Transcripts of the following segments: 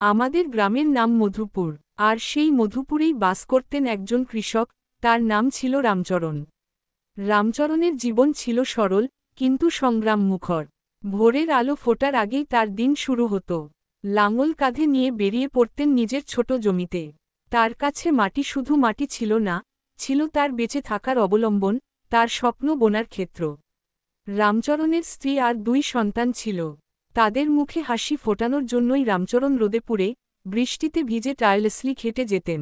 আমাদের গ্রামের নাম মধুপুর, আর সেই মধুপুরেই বাস করতেন একজন কৃষক, তার নাম ছিল রামচরণ। রামচরণের জীবন ছিল সরল, কিন্তু সংগ্রাম মুখর। ভোরের আলো ফোটার আগেই তার দিন শুরু হতো। লাঙল কাঁধে নিয়ে বেরিয়ে পড়তেন নিজের ছোট জমিতে। তার কাছে মাটি শুধু মাটি ছিল না, ছিল তার বেঁচে থাকার অবলম্বন, তার স্বপ্ন বোনার ক্ষেত্র। রামচরণের স্ত্রী আর 2 সন্তান ছিল। তাদের মুখে হাসি ফোটানোর জন্যই রামচরণ রোদে পুড়ে, বৃষ্টিতে ভিজে টায়ারলেসলি খেটে যেতেন।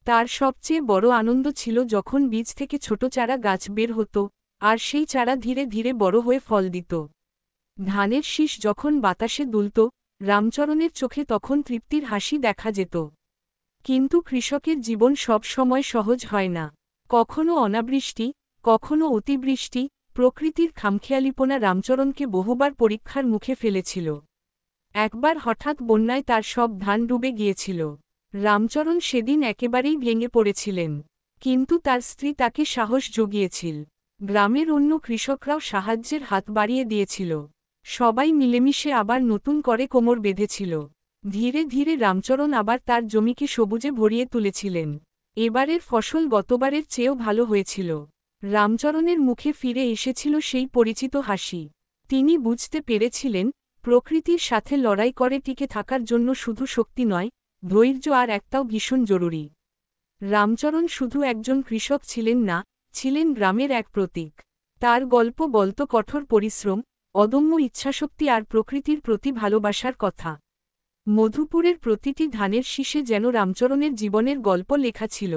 তার সবচেয়ে বড় আনন্দ ছিল যখন বীজ থেকে ছোট চারা গাছ বের হতো, আর সেই চারা ধীরে ধীরে বড় হয়ে ফল দিত। ধানের শীষ যখন বাতাসে দুলত, রামচরণের চোখে তখন তৃপ্তির হাসি দেখা যেত। কিন্তু কৃষকের জীবন সব সময় সহজ হয় না। কখনো অনাবৃষ্টি, কখনো অতিবৃষ্টি, প্রকৃতির খামখেয়ালিপনা রামচরণকে বহুবার পরীক্ষার মুখে ফেলেছিল। একবার হঠাৎ বন্যায় তার সব ধান ডুবে গিয়েছিল। রামচরণ সেদিন একেবারেই ভেঙে পড়েছিলেন। কিন্তু তার স্ত্রী তাকে সাহস জুগিয়েছিল। গ্রামের অন্য কৃষকরাও সাহায্যের হাত বাড়িয়ে দিয়েছিল। সবাই মিলেমিশে আবার নতুন করে কোমর বেঁধেছিল। ধীরে ধীরে রামচরণ আবার তার জমিকে সবুজে ভরিয়ে তুলেছিলেন। এবারের ফসল গতবারের চেয়েও ভালো হয়েছিল। রামচরণের মুখে ফিরে এসেছিল সেই পরিচিত হাসি। তিনি বুঝতে পেরেছিলেন, প্রকৃতির সাথে লড়াই করে টিকে থাকার জন্য শুধু শক্তি নয়, ধৈর্য আর একটাও ভীষণ জরুরি। রামচরণ শুধু একজন কৃষক ছিলেন না, ছিলেন গ্রামের এক প্রতীক। তার গল্প বলত কঠোর পরিশ্রম, অদম্য ইচ্ছাশক্তি আর প্রকৃতির প্রতি ভালোবাসার কথা। মধুপুরের প্রতিটি ধানের শীষে যেন রামচরণের জীবনের গল্প লেখা ছিল।